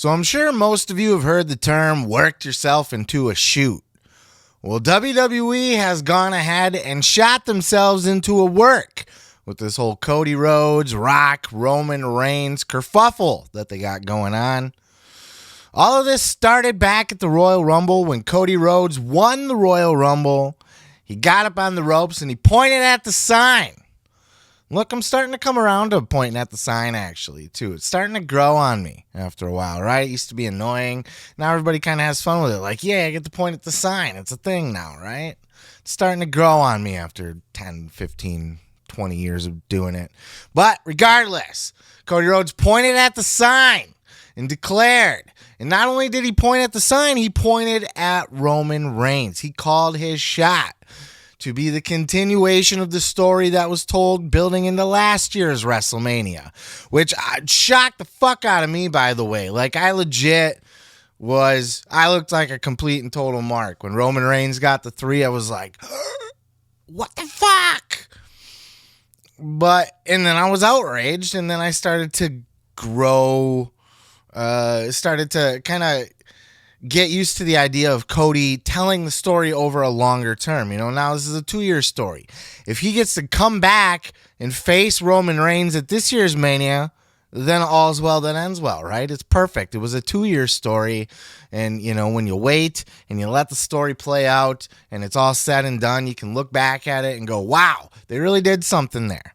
So I'm sure most of you have heard the term worked yourself into a shoot. Well, WWE has gone ahead and shot themselves into a work with this whole Cody Rhodes, Rock, Roman Reigns kerfuffle that they got going on. All of this started back at the Royal Rumble when Cody Rhodes won the Royal Rumble. He got up on the ropes and he pointed at the sign. Look, I'm starting to come around to pointing at the sign, actually, too. It's starting to grow on me after a while, right? It used to be annoying. Now everybody kind of has fun with it. Like, yeah, I get to point at the sign. It's a thing now, right? It's starting to grow on me after 10, 15, 20 years of doing it. But regardless, Cody Rhodes pointed at the sign and declared. And not only did he point at the sign, he pointed at Roman Reigns. He called his shot to be the continuation of the story that was told building into last year's WrestleMania, which shocked the fuck out of me, by the way. Like, I looked like a complete and total mark. When Roman Reigns got the 3, I was like, what the fuck? And then I was outraged, and then I started to grow, started to kind of get used to the idea of Cody telling the story over a longer term. You know, now this is a 2-year story. If he gets to come back and face Roman Reigns at this year's Mania, then all's well that ends well, right? It's perfect. It was a 2-year story. And, you know, when you wait and you let the story play out and it's all said and done, you can look back at it and go, wow, they really did something there.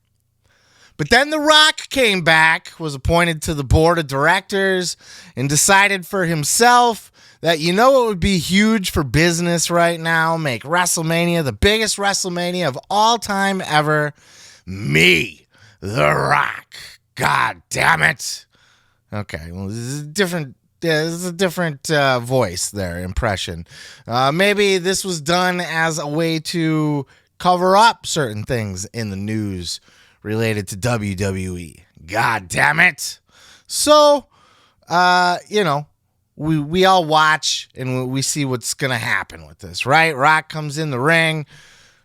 But then The Rock came back, was appointed to the board of directors, and decided for himself that, you know, what would be huge for business right now? Make WrestleMania the biggest WrestleMania of all time ever. Me, The Rock. God damn it. Okay, well, this is a different voice there, impression. Maybe this was done as a way to cover up certain things in the news related to WWE. God damn it. So, you know, we all watch and we see what's going to happen with this, right? Rock comes in the ring,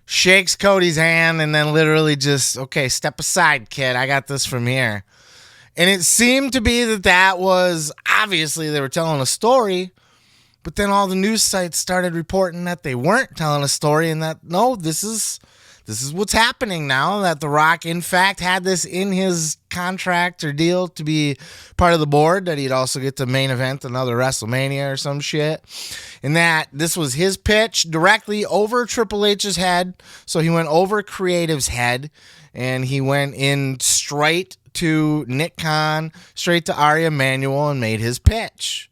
shakes Cody's hand, and then literally just, okay, step aside, kid. I got this from here. And it seemed to be that was, obviously they were telling a story, but then all the news sites started reporting that they weren't telling a story and that, no, this is what's happening now, that The Rock, in fact, had this in his contract or deal to be part of the board, that he'd also get to main event another WrestleMania or some shit, and that this was his pitch directly over Triple H's head. So he went over Creative's head, and he went in straight to Nick Khan, straight to Ari Emanuel, and made his pitch,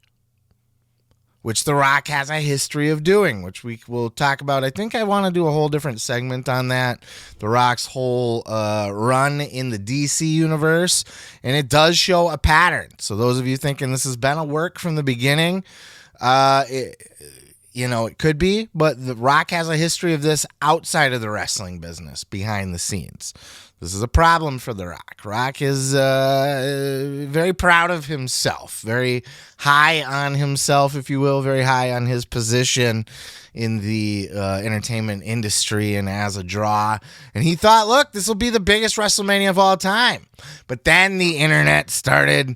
which The Rock has a history of doing, which we will talk about. I think I want to do a whole different segment on that, The Rock's whole run in the DC universe, and it does show a pattern. So those of you thinking this has been a work from the beginning, it could be, but The Rock has a history of this outside of the wrestling business, behind the scenes. This is a problem for The Rock. Rock is very proud of himself, very high on himself, if you will, very high on his position in the entertainment industry and as a draw. And he thought, look, this will be the biggest WrestleMania of all time. But then the internet started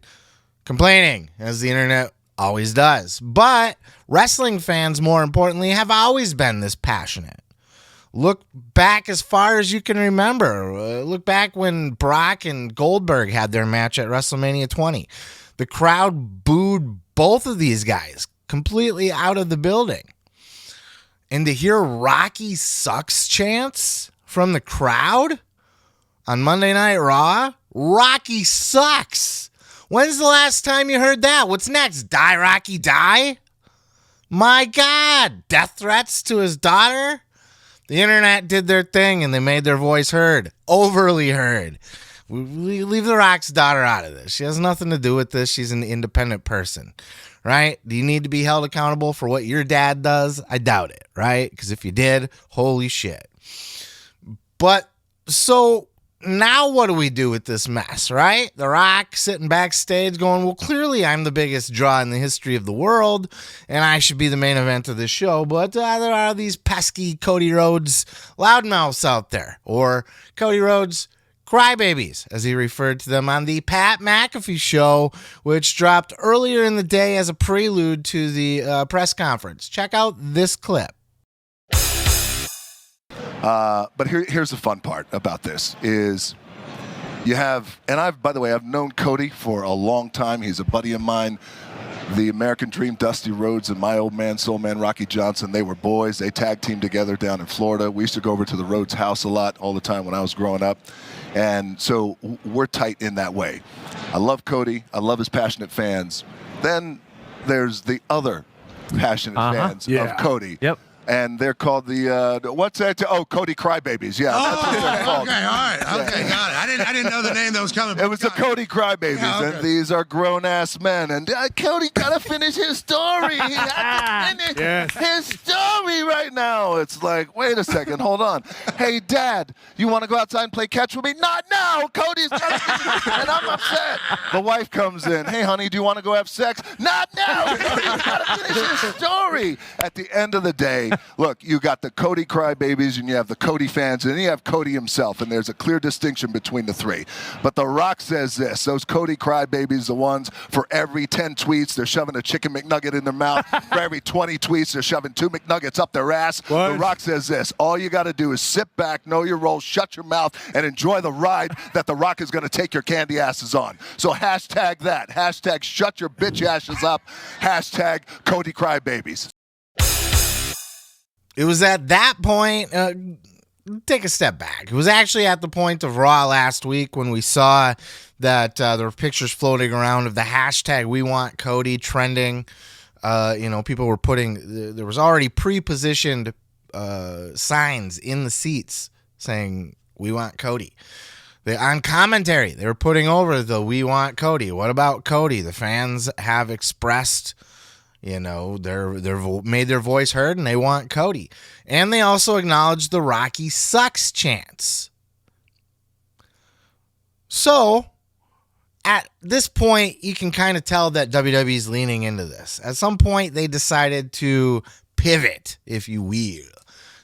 complaining, as the internet always does. But wrestling fans, more importantly, have always been this passionate. Look back as far as you can remember. Look back when Brock and Goldberg had their match at WrestleMania 20. The crowd booed both of these guys completely out of the building. And to hear Rocky sucks chants from the crowd on Monday Night Raw, Rocky sucks. When's the last time you heard that? What's next? Die, Rocky, die? My God. Death threats to his daughter? The internet did their thing and they made their voice heard. Overly heard. We leave The Rock's daughter out of this. She has nothing to do with this. She's an independent person, right? Do you need to be held accountable for what your dad does? I doubt it, right? Because if you did, holy shit. But so now what do we do with this mess, right? The Rock sitting backstage going, well, clearly I'm the biggest draw in the history of the world, and I should be the main event of this show, but there are these pesky Cody Rhodes loudmouths out there, or Cody Rhodes Crybabies, as he referred to them on the Pat McAfee Show, which dropped earlier in the day as a prelude to the press conference. Check out this clip. But here's the fun part about this is you have, and I've known Cody for a long time. He's a buddy of mine. The American Dream, Dusty Rhodes, and my old man, soul man, Rocky Johnson, they were boys. They tag teamed together down in Florida. We used to go over to the Rhodes house a lot, all the time when I was growing up. And so we're tight in that way. I love Cody. I love his passionate fans. Then there's the other passionate fans of Cody. Yep. And they're called the what's that? Oh, Cody Crybabies. Yeah, that's what they're called. Okay, all right, okay, got it. I didn't know the name that was coming. It was the Cody Crybabies, and these are grown-ass men. And Cody gotta finish his story. He had to finish his story right now. It's like, wait a second, hold on. Hey, Dad, you want to go outside and play catch with me? Not now. Cody's gotta finish, and I'm upset. The wife comes in. Hey, honey, do you want to go have sex? Not now. Cody's gotta finish his story. At the end of the day. Look, you got the Cody Crybabies and you have the Cody fans and you have Cody himself, and there's a clear distinction between the three. But The Rock says this, those Cody Crybabies, the ones for every 10 tweets, they're shoving a chicken McNugget in their mouth. For every 20 tweets, they're shoving 2 McNuggets up their ass. What? The Rock says this, all you got to do is sit back, know your role, shut your mouth, and enjoy the ride that The Rock is going to take your candy asses on. So hashtag that. Hashtag shut your bitch asses up. Hashtag Cody Crybabies. It was at that point, take a step back. It was actually at the point of Raw last week when we saw that there were pictures floating around of the hashtag We Want Cody trending. People were putting, there was already pre-positioned signs in the seats saying We Want Cody. On commentary, they were putting over the We Want Cody. What about Cody? The fans have expressed, they're made their voice heard, and they want Cody. And they also acknowledged the Rocky sucks chants. So, at this point, you can kind of tell that WWE's leaning into this. At some point, they decided to pivot, if you will.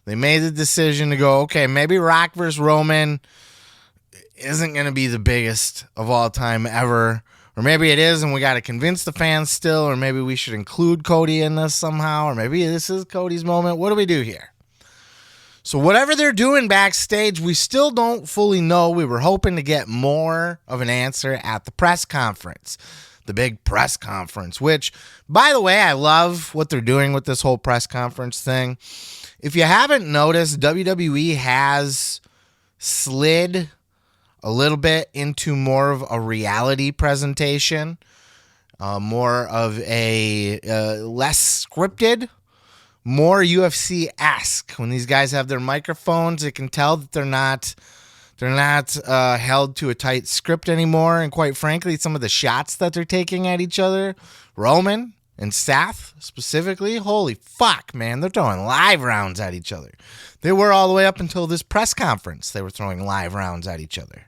They made the decision to go, okay, maybe Rock versus Roman isn't going to be the biggest of all time ever. Or maybe it is, and we got to convince the fans still, or maybe we should include Cody in this somehow, or maybe this is Cody's moment. What do we do here? So whatever they're doing backstage, we still don't fully know. We were hoping to get more of an answer at the press conference, the big press conference, which, by the way, I love what they're doing with this whole press conference thing. If you haven't noticed, WWE has slid a little bit into more of a reality presentation, more of a less scripted, more UFC-esque. When these guys have their microphones, it can tell that they're not held to a tight script anymore. And quite frankly, some of the shots that they're taking at each other, Roman and Seth specifically, holy fuck, man, they're throwing live rounds at each other. They were all the way up until this press conference. They were throwing live rounds at each other.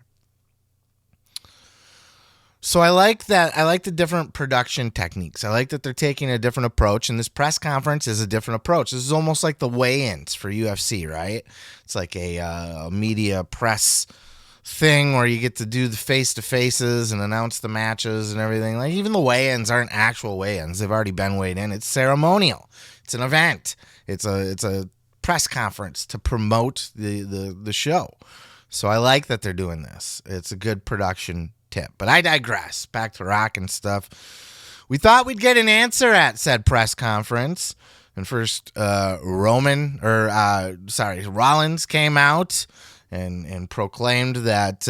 So I like that. I like the different production techniques. I like that they're taking a different approach, and this press conference is a different approach. This is almost like the weigh-ins for UFC, right? It's like a media press thing where you get to do the face-to-faces and announce the matches and everything. Like, even the weigh-ins aren't actual weigh-ins. They've already been weighed in. It's ceremonial. It's an event. It's a press conference to promote the show. So I like that they're doing this. It's a good production tip. But I digress. Back to Rock and stuff. We thought we'd get an answer at said press conference. And first, Rollins came out and proclaimed that,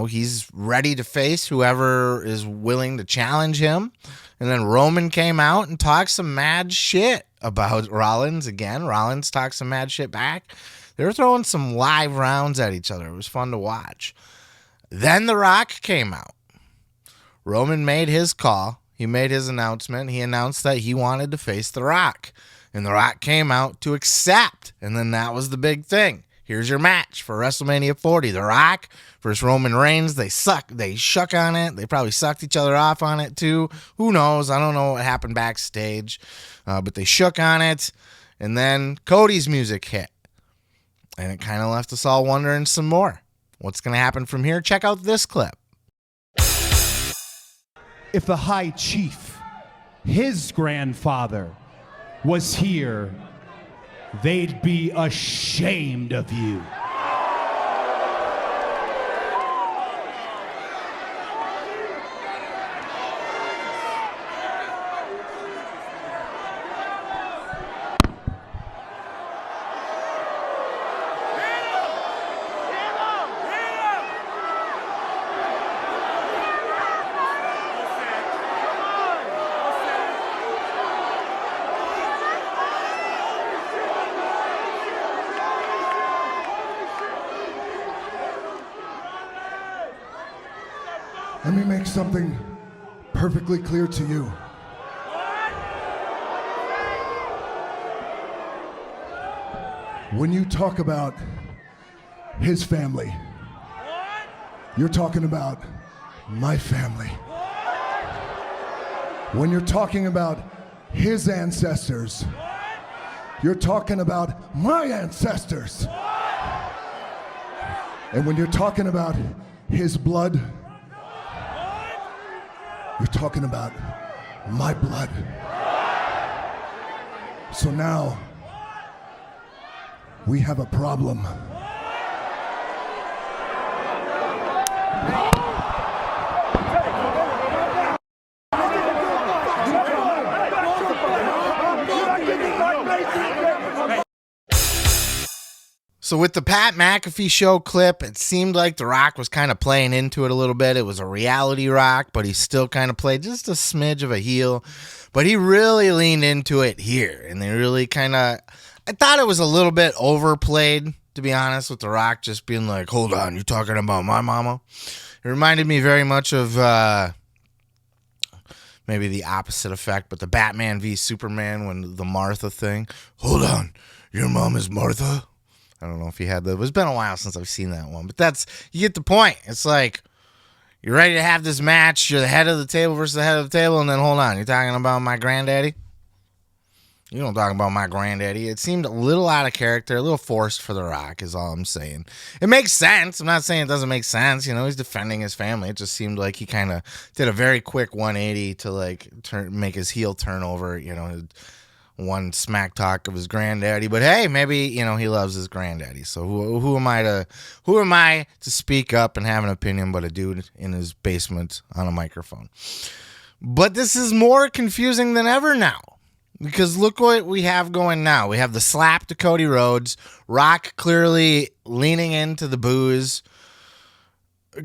he's ready to face whoever is willing to challenge him. And then Roman came out and talked some mad shit about Rollins again. Rollins talked some mad shit back. They were throwing some live rounds at each other. It was fun to watch. Then The Rock came out. Roman made his call. He made his announcement. He announced that he wanted to face The Rock. And The Rock came out to accept. And then that was the big thing. Here's your match for WrestleMania 40. The Rock versus Roman Reigns. They shook on it. They probably sucked each other off on it too. Who knows? I don't know what happened backstage. But they shook on it. And then Cody's music hit. And it kind of left us all wondering some more. What's going to happen from here? Check out this clip. If the High Chief, his grandfather, was here, they'd be ashamed of you. Let me make something perfectly clear to you. When you talk about his family, you're talking about my family. When you're talking about his ancestors, you're talking about my ancestors. And when you're talking about his blood, you're talking about my blood. So now, we have a problem. So with the Pat McAfee Show clip, it seemed like The Rock was kind of playing into it a little bit. It was a reality Rock, but he still kind of played just a smidge of a heel. But he really leaned into it here. And they really kind of, I thought it was a little bit overplayed, to be honest, with The Rock just being like, hold on, you're talking about my mama? It reminded me very much of maybe the opposite effect, but the Batman v Superman, when the Martha thing. Hold on, your mom is Martha? I don't know if you had that. It's been a while since I've seen that one. But that's, you get the point. It's like, you're ready to have this match. You're the head of the table versus the head of the table. And then, hold on, you're talking about my granddaddy? You don't talk about my granddaddy. It seemed a little out of character, a little forced for The Rock is all I'm saying. It makes sense. I'm not saying it doesn't make sense. You know, he's defending his family. It just seemed like he kind of did a very quick 180 to, like, make his heel turn over, you know, one smack talk of his granddaddy. But hey, maybe, you know, he loves his granddaddy. So who am I to speak up and have an opinion but a dude in his basement on a microphone? But this is more confusing than ever now, because look what we have going now. We have the slap to Cody Rhodes, Rock clearly leaning into the booze,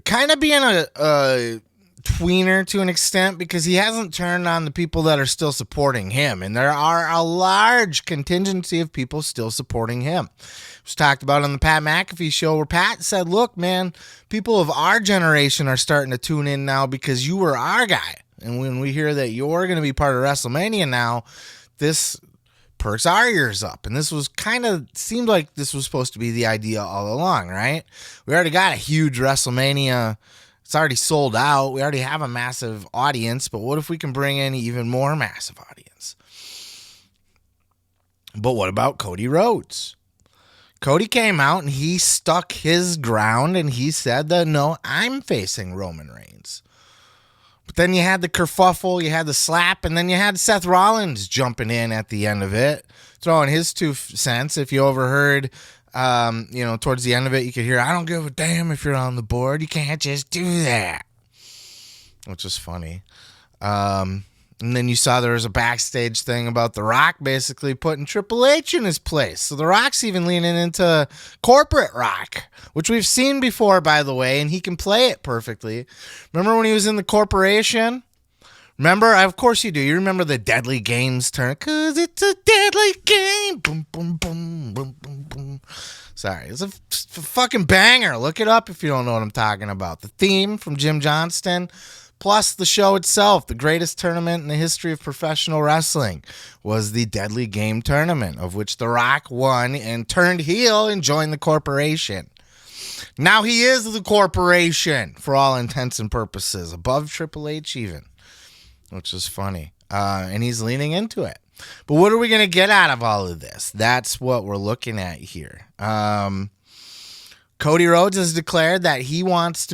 kind of being a tweener to an extent, because he hasn't turned on the people that are still supporting him, and there are a large contingency of people still supporting him. It was talked about on the Pat McAfee Show, where Pat said, look, man, people of our generation are starting to tune in now because you were our guy, and when we hear that you're going to be part of WrestleMania now, this perks our ears up. And this was kind of, seemed like this was supposed to be the idea all along, right? We already got a huge WrestleMania. It's already sold out. We already have a massive audience, but what if we can bring in even more massive audience? But what about Cody Rhodes? Cody came out and he stuck his ground and he said that, no, I'm facing Roman Reigns. But then you had the kerfuffle, you had the slap, and then you had Seth Rollins jumping in at the end of it, throwing his 2 cents. If you overheard, you know, towards the end of it, you could hear, I don't give a damn if you're on the board. You can't just do that. Which is funny. And then you saw there was a backstage thing about The Rock basically putting Triple H in his place. So The Rock's even leaning into corporate Rock, which we've seen before, by the way, and he can play it perfectly. Remember when he was in the corporation? Remember? Of course you do. You remember the Deadly Games turn. 'Cause it's a deadly game. Boom, boom, boom, boom, boom, boom. Sorry. It's a fucking banger. Look it up if you don't know what I'm talking about. The theme from Jim Johnston, plus the show itself, the greatest tournament in the history of professional wrestling, was the Deadly Game tournament, of which The Rock won and turned heel and joined the corporation. Now he is the corporation for all intents and purposes, above Triple H even, which is funny. And he's leaning into it. But what are we going to get out of all of this? That's what we're looking at here. Cody Rhodes has declared that he wants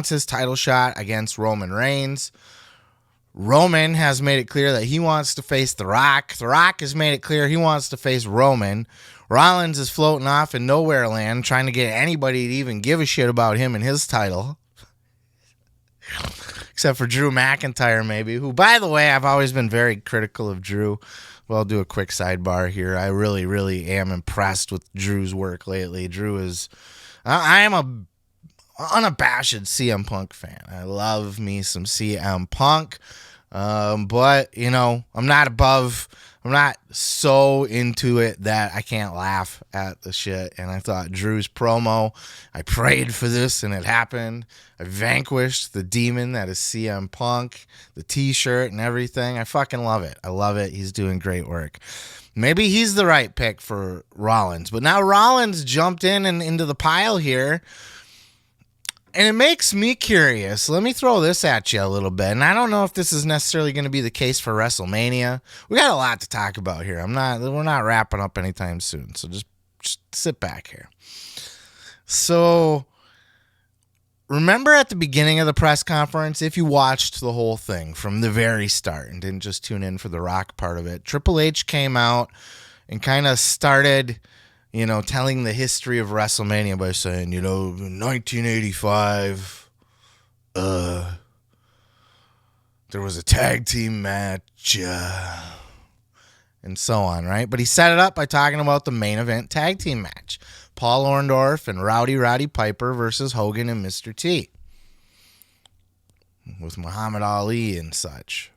his title shot against Roman Reigns. Roman has made it clear that he wants to face The Rock. The Rock has made it clear he wants to face Roman. Rollins is floating off in nowhere land, trying to get anybody to even give a shit about him and his title. Except for Drew McIntyre, maybe, who, by the way, I've always been very critical of Drew. Well, I'll do a quick sidebar here. I really, really am impressed with Drew's work lately. I am a unabashed CM Punk fan. I love me some CM Punk. But, I'm not so into it that I can't laugh at the shit. And I thought Drew's promo, I prayed for this and it happened. I vanquished the demon that is CM Punk, the t-shirt and everything. I fucking love it. I love it. He's doing great work. Maybe he's the right pick for Rollins. But now Rollins jumped in and into the pile here. And it makes me curious. Let me throw this at you a little bit. And I don't know if this is necessarily going to be the case for WrestleMania. We got a lot to talk about here. We're not wrapping up anytime soon. So just sit back here. So remember at the beginning of the press conference, if you watched the whole thing from the very start and didn't just tune in for the Rock part of it, Triple H came out and kind of started, telling the history of WrestleMania by saying, in 1985, there was a tag team match, and so on, right? But he set it up by talking about the main event tag team match. Paul Orndorff and Roddy Piper versus Hogan and Mr. T. With Muhammad Ali and such.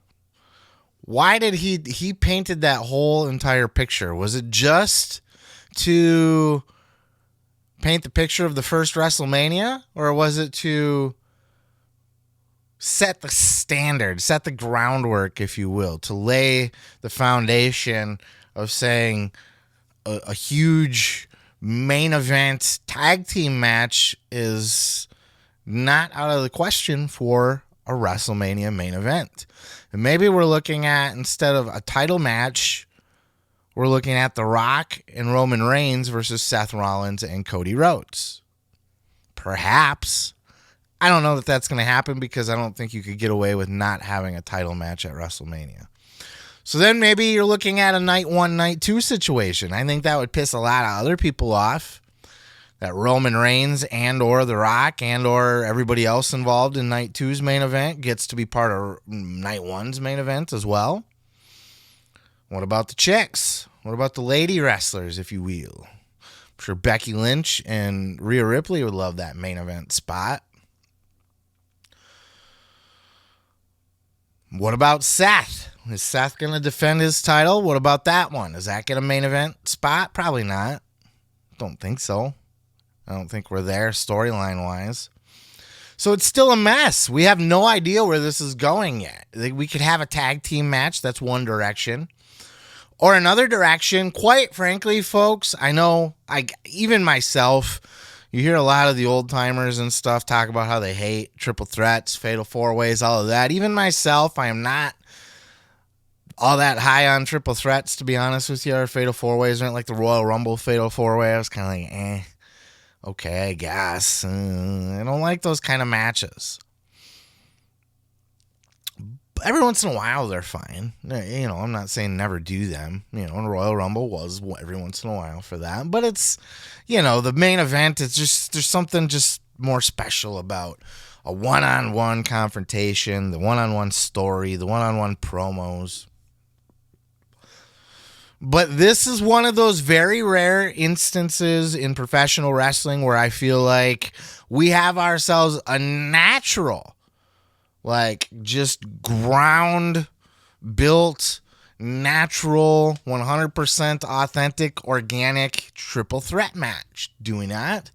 Why did he painted that whole entire picture? Was it just to paint the picture of the first WrestleMania, or was it to set the standard, set the groundwork, if you will, to lay the foundation of saying a huge main event tag team match is not out of the question for a WrestleMania main event? And maybe we're looking at, instead of a title match, we're looking at The Rock and Roman Reigns versus Seth Rollins and Cody Rhodes. Perhaps. I don't know that that's going to happen, because I don't think you could get away with not having a title match at WrestleMania. So then maybe you're looking at a night 1, night 2 situation. I think that would piss a lot of other people off, that Roman Reigns and or The Rock and or everybody else involved in night 2's main event gets to be part of night 1's main event as well. What about the chicks? What about the lady wrestlers, if you will? I'm sure Becky Lynch and Rhea Ripley would love that main event spot. What about Seth? Is Seth going to defend his title? What about that one? Is that going to main event spot? Probably not. Don't think so. I don't think we're there storyline-wise. So it's still a mess. We have no idea where this is going yet. We could have a tag team match. That's one direction. Or another direction, quite frankly, folks, I know, even myself, you hear a lot of the old timers and stuff talk about how they hate triple threats, fatal four ways, all of that. Even myself, I am not all that high on triple threats, to be honest with you, or fatal four ways. Like the Royal Rumble fatal four way, I was kind of like, okay, I guess. I don't like those kind of matches. Every once in a while, they're fine. I'm not saying never do them. And Royal Rumble was every once in a while for that. But it's, the main event, it's just, there's something just more special about a one-on-one confrontation, the one-on-one story, the one-on-one promos. But this is one of those very rare instances in professional wrestling where I feel like we have ourselves a natural, just ground built, natural, 100% authentic, organic triple threat match. Doing that.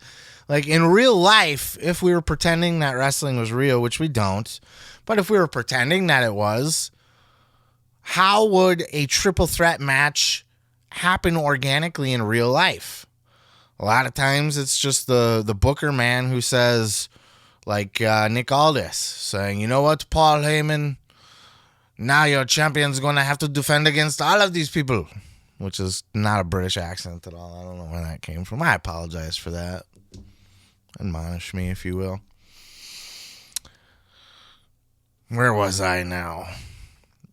In real life, if we were pretending that wrestling was real, which we don't, but if we were pretending that it was, how would a triple threat match happen organically in real life? A lot of times it's just the booker man who says, Nick Aldis saying, you know what, Paul Heyman, now your champion's going to have to defend against all of these people. which is not a British accent at all. I don't know where that came from. I apologize for that. Admonish me, if you will. Where was I now?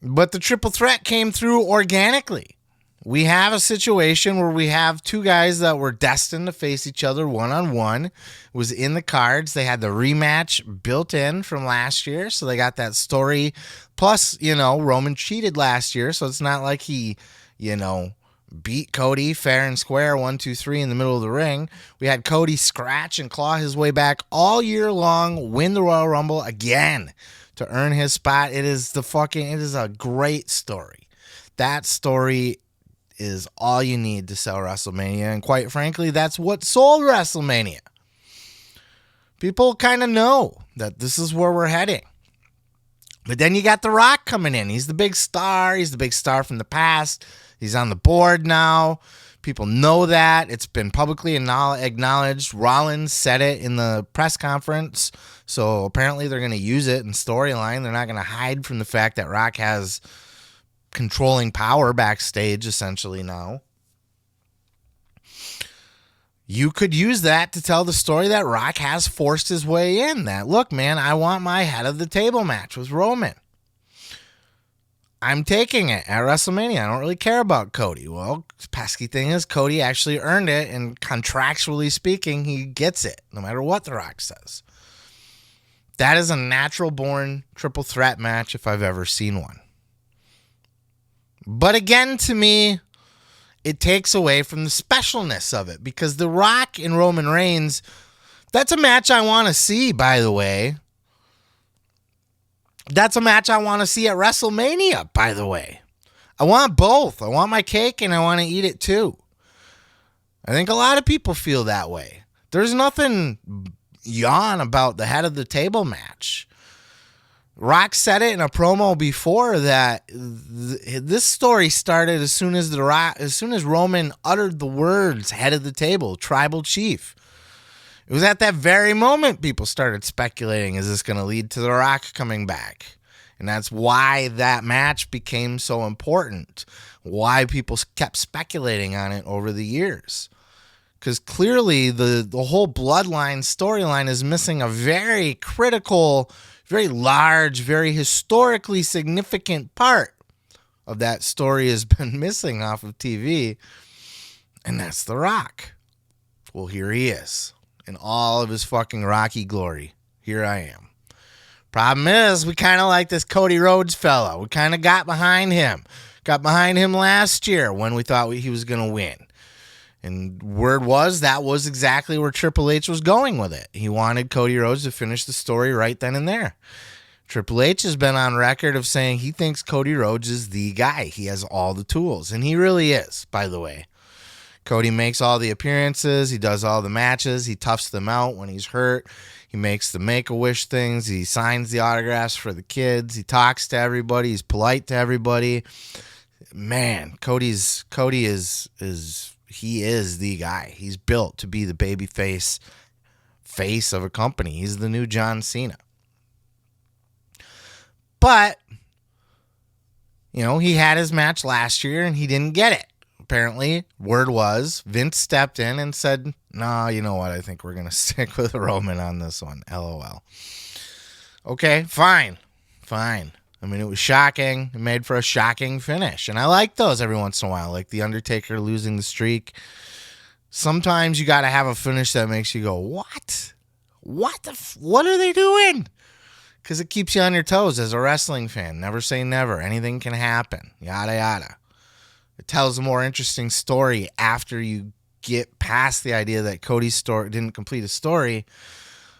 But the triple threat came through organically. We have a situation where we have two guys that were destined to face each other one-on-one. It was in the cards. They had the rematch built in from last year, so they got that story. Plus, Roman cheated last year, so it's not like he, beat Cody fair and square, 1, 2, 3 in the middle of the ring. We had Cody scratch and claw his way back all year long, win the Royal Rumble again to earn his spot. It is a great story. That story is all you need to sell WrestleMania, and quite frankly, that's what sold WrestleMania. People kind of know that this is where we're heading. But then you got The Rock coming in. He's the big star. He's the big star from the past. He's on the board now. People know that. It's been publicly acknowledged. Rollins said it in the press conference. So apparently they're going to use it in storyline. They're not going to hide from the fact that Rock has controlling power backstage essentially now. You could use that to tell the story that Rock has forced his way in. That, look, man, I want my head of the table match with Roman. I'm taking it at WrestleMania. I don't really care about Cody. Well, the pesky thing is Cody actually earned it, and contractually speaking, he gets it, no matter what The Rock says. That is a natural-born triple threat match if I've ever seen one. But again, to me, it takes away from the specialness of it, because The Rock and Roman Reigns, that's a match I want to see, by the way. That's a match I want to see at WrestleMania, by the way. I want both. I want my cake and I want to eat it too. I think a lot of people feel that way. There's nothing yawn about the head of the table match. Rock said it in a promo before that this story started as soon as Roman uttered the words head of the table, tribal chief. It was at that very moment people started speculating, is this going to lead to The Rock coming back? And that's why that match became so important, why people kept speculating on it over the years. Because clearly the whole bloodline storyline is missing a very critical, very large, very historically significant part of that story has been missing off of TV, and that's The Rock. Well, here he is in all of his fucking Rocky glory. Here I am. Problem is, we kind of like this Cody Rhodes fella. We kind of got behind him. Got behind him last year when we thought he was going to win. And word was that was exactly where Triple H was going with it. He wanted Cody Rhodes to finish the story right then and there. Triple H has been on record of saying he thinks Cody Rhodes is the guy. He has all the tools. And he really is, by the way. Cody makes all the appearances. He does all the matches. He toughs them out when he's hurt. He makes the Make-A-Wish things. He signs the autographs for the kids. He talks to everybody. He's polite to everybody. Man, Cody is the guy. He's built to be the baby face of a company. He's the new John Cena. But, he had his match last year and he didn't get it. Apparently, word was Vince stepped in and said, "No, you know what? I think we're going to stick with Roman on this one. LOL." Okay, fine. I mean, it was shocking. It made for a shocking finish. And I like those every once in a while, like The Undertaker losing the streak. Sometimes you got to have a finish that makes you go, what? What are they doing? Because it keeps you on your toes as a wrestling fan. Never say never. Anything can happen. Yada, yada. It tells a more interesting story after you get past the idea that Cody's story didn't complete a story.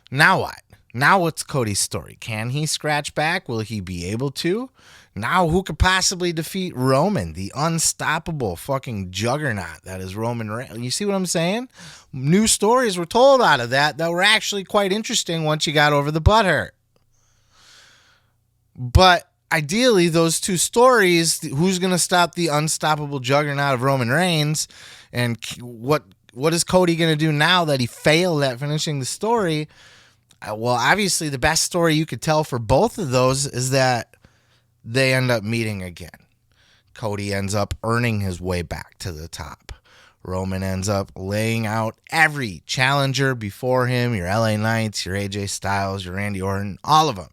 Now what? Now what's Cody's story? Can he scratch back? Will he be able to? Now who could possibly defeat Roman, the unstoppable fucking juggernaut that is Roman Reigns? You see what I'm saying? New stories were told out of that were actually quite interesting once you got over the butthurt. But ideally, those two stories, who's going to stop the unstoppable juggernaut of Roman Reigns, and what is Cody going to do now that he failed at finishing the story? Well, obviously, the best story you could tell for both of those is that they end up meeting again. Cody ends up earning his way back to the top. Roman ends up laying out every challenger before him, your LA Knights, your AJ Styles, your Randy Orton, all of them,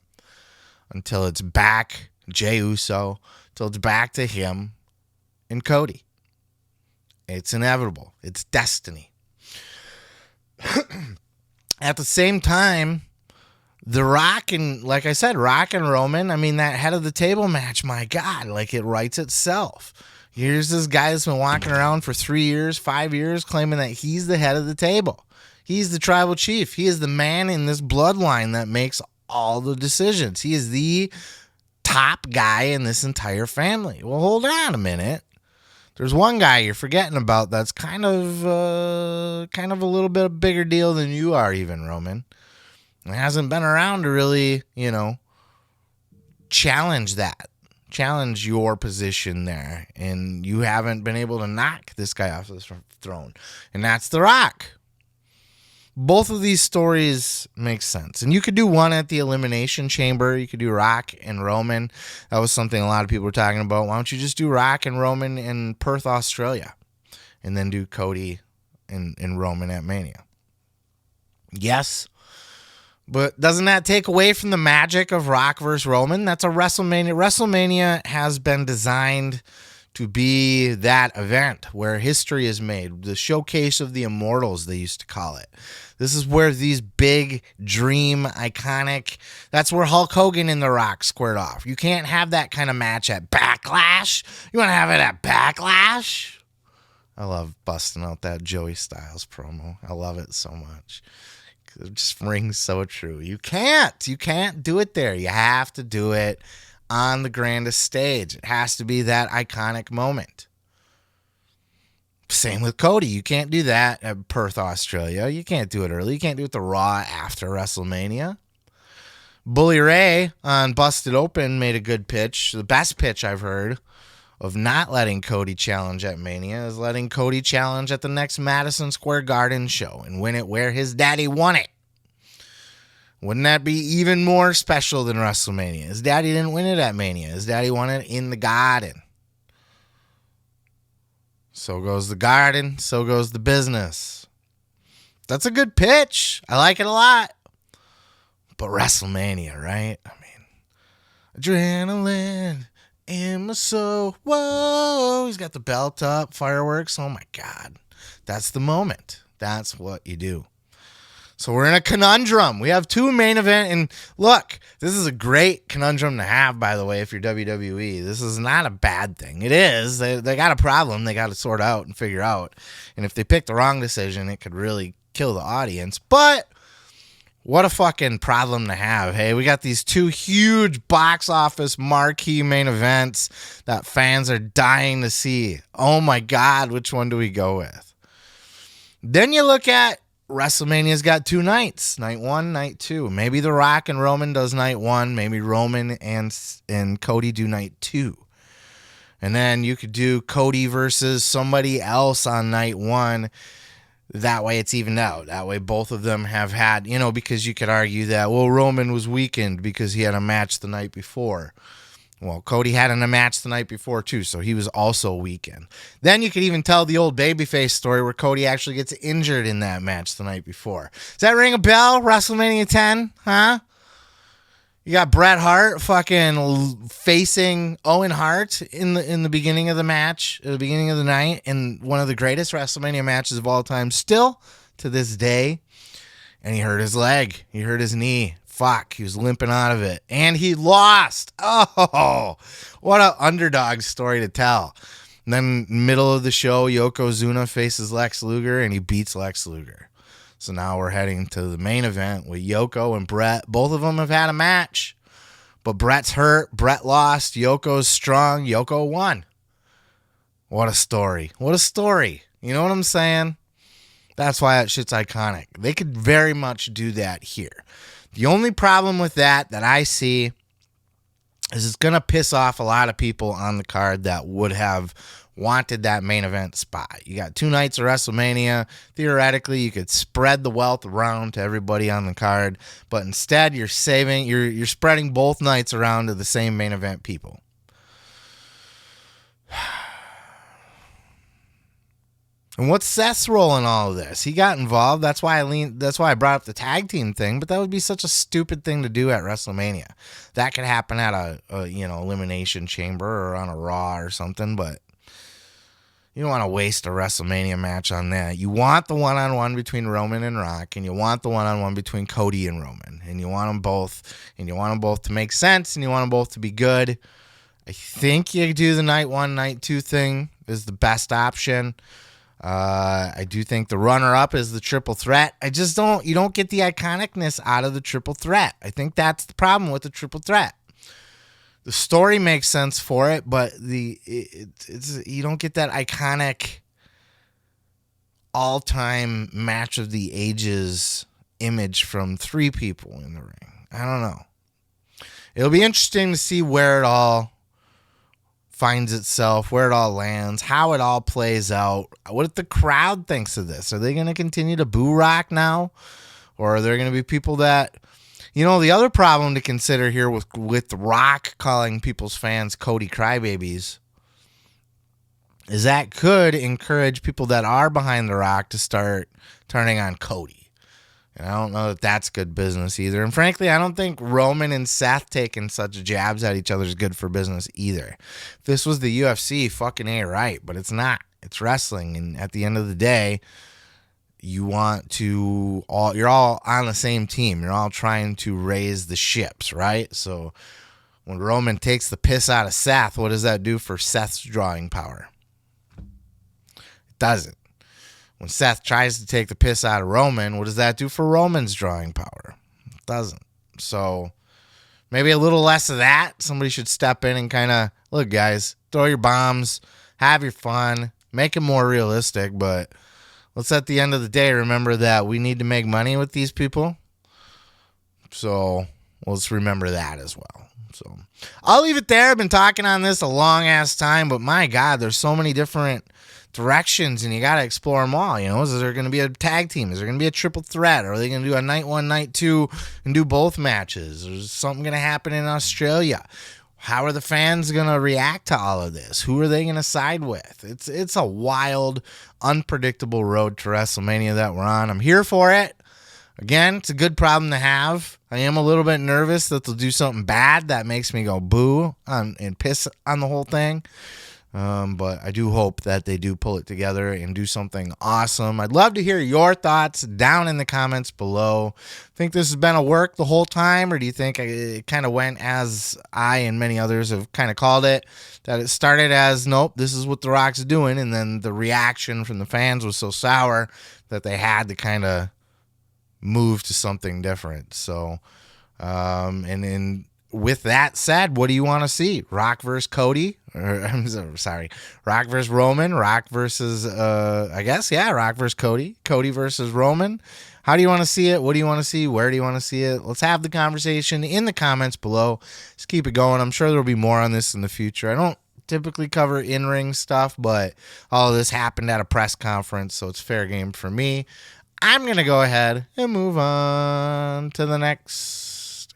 until it's back, Jey Uso, until it's back to him and Cody. It's inevitable. It's destiny. At the same time, The Rock and, like I said, Rock and Roman, I mean, that head of the table match, my God, like it writes itself. Here's this guy that's been walking around for 3 years, 5 years, claiming that he's the head of the table. He's the tribal chief. He is the man in this bloodline that makes all the decisions. He is the top guy in this entire family. Well, hold on a minute. There's one guy you're forgetting about that's kind of a little bit bigger deal than you are, even, Roman. It hasn't been around to really, challenge your position there. And you haven't been able to knock this guy off the throne. And that's The Rock. Both of these stories make sense. And you could do one at the Elimination Chamber. You could do Rock and Roman. That was something a lot of people were talking about. Why don't you just do Rock and Roman in Perth, Australia? And then do Cody and Roman at Mania. Yes. But doesn't that take away from the magic of Rock versus Roman? That's a WrestleMania. WrestleMania has been designed to be that event where history is made. The showcase of the immortals, they used to call it. This is where these big, dream, iconic, that's where Hulk Hogan and The Rock squared off. You can't have that kind of match at Backlash. You want to have it at Backlash? I love busting out that Joey Styles promo. I love it so much. It just rings so true. You can't do it there. You have to do it on the grandest stage. It has to be that iconic moment. Same with Cody. You can't do that at Perth, Australia. You can't do it early. You can't do it the Raw after WrestleMania. Bully Ray on Busted Open made a good pitch. The best pitch I've heard of not letting Cody challenge at Mania is letting Cody challenge at the next Madison Square Garden show and win it where his daddy won it. Wouldn't that be even more special than WrestleMania? His daddy didn't win it at Mania. His daddy won it in the Garden. So goes the Garden, so goes the business. That's a good pitch. I like it a lot. But WrestleMania, right? I mean, adrenaline in my soul. Whoa, he's got the belt up, fireworks. Oh my God. That's the moment. That's what you do. So we're in a conundrum. We have two main event, and look, this is a great conundrum to have, by the way, if you're WWE. This is not a bad thing. It is. They got a problem they got to sort out and figure out. And if they pick the wrong decision, it could really kill the audience. But what a fucking problem to have. Hey, we got these two huge box office marquee main events that fans are dying to see. Oh my God, which one do we go with? Then you look at WrestleMania's got two nights, night one, night two. Maybe The Rock and Roman does night one. Maybe Roman and Cody do night two. And then you could do Cody versus somebody else on night one. That way it's evened out. That way both of them have had, because you could argue that, well, Roman was weakened because he had a match the night before. Well, Cody had a match the night before, too, so he was also weakened. Then you could even tell the old babyface story where Cody actually gets injured in that match the night before. Does that ring a bell, WrestleMania 10? Huh? You got Bret Hart fucking facing Owen Hart in the beginning of the match, at the beginning of the night, in one of the greatest WrestleMania matches of all time, still to this day. And he hurt his leg. He hurt his knee. Fuck, he was limping out of it. And he lost. Oh, what an underdog story to tell. And then middle of the show, Yokozuna faces Lex Luger, and he beats Lex Luger. So now we're heading to the main event with Yoko and Bret. Both of them have had a match. But Bret's hurt. Bret lost. Yoko's strong. Yoko won. What a story. What a story. You know what I'm saying? That's why that shit's iconic. They could very much do that here. The only problem with that I see is it's going to piss off a lot of people on the card that would have wanted that main event spot. You got two nights of WrestleMania. Theoretically, you could spread the wealth around to everybody on the card, but instead you're spreading both nights around to the same main event people. And what's Seth's role in all of this? He got involved. That's why I brought up the tag team thing. But that would be such a stupid thing to do at WrestleMania. That could happen at a elimination chamber or on a Raw or something. But you don't want to waste a WrestleMania match on that. You want the one-on-one between Roman and Rock, and you want the one-on-one between Cody and Roman, and you want them both, to make sense, and you want them both to be good. I think you do the night 1, night 2 thing is the best option. I do think the runner-up is the triple threat. You don't get the iconicness out of the triple threat. I think that's the problem with the triple threat. The story makes sense for it, but you don't get that iconic all-time match of the ages image from 3 people in the ring. I don't know. It'll be interesting to see where it all finds itself, where it all lands, how it all plays out. What if the crowd thinks of this? Are they going to continue to boo Rock now? Or are there going to be people that... the other problem to consider here with Rock calling people's fans Cody Crybabies is that could encourage people that are behind the Rock to start turning on Cody. And I don't know that that's good business either. And frankly, I don't think Roman and Seth taking such jabs at each other is good for business either. If this was the UFC, fucking ain't right, but it's not. It's wrestling, and at the end of the day, you're all on the same team. You're all trying to raise the ships, right? So when Roman takes the piss out of Seth, what does that do for Seth's drawing power? It doesn't. When Seth tries to take the piss out of Roman, what does that do for Roman's drawing power? It doesn't. So maybe a little less of that. Somebody should step in and kind of, look, guys, throw your bombs, have your fun, make it more realistic, but let's at the end of the day remember that we need to make money with these people. So let's remember that as well. So I'll leave it there. I've been talking on this a long ass time, but my God, there's so many different directions and you got to explore them all. Is there going to be a tag team? Is there going to be a triple threat? Or are they going to do a night 1, night 2 and do both matches? Is something going to happen in Australia? How are the fans going to react to all of this? Who are they going to side with? It's a wild, unpredictable road to WrestleMania that we're on. I'm here for it. Again, it's a good problem to have. I am a little bit nervous that they'll do something bad that makes me go boo and piss on the whole thing. But I do hope that they do pull it together and do something awesome. I'd love to hear your thoughts down in the comments below. Think this has been a work the whole time, or do you think it kind of went as I and many others have kind of called it, that it started as, nope, this is what The Rock's doing, and then the reaction from the fans was so sour that they had to kind of move to something different. So, with that said, what do you want to see? Rock versus Cody? Rock versus Roman? Rock versus, Rock versus Cody? Cody versus Roman? How do you want to see it? What do you want to see? Where do you want to see it? Let's have the conversation in the comments below. Just keep it going. I'm sure there'll be more on this in the future. I don't typically cover in-ring stuff, but all of this happened at a press conference, so it's fair game for me. I'm going to go ahead and move on to the next.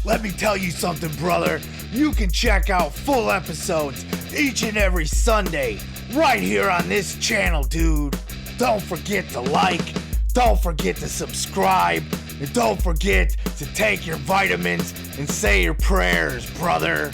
Let me tell you something, brother. You can check out full episodes each and every Sunday right here on this channel, dude. Don't forget to like, don't forget to subscribe, and don't forget to take your vitamins and say your prayers, brother.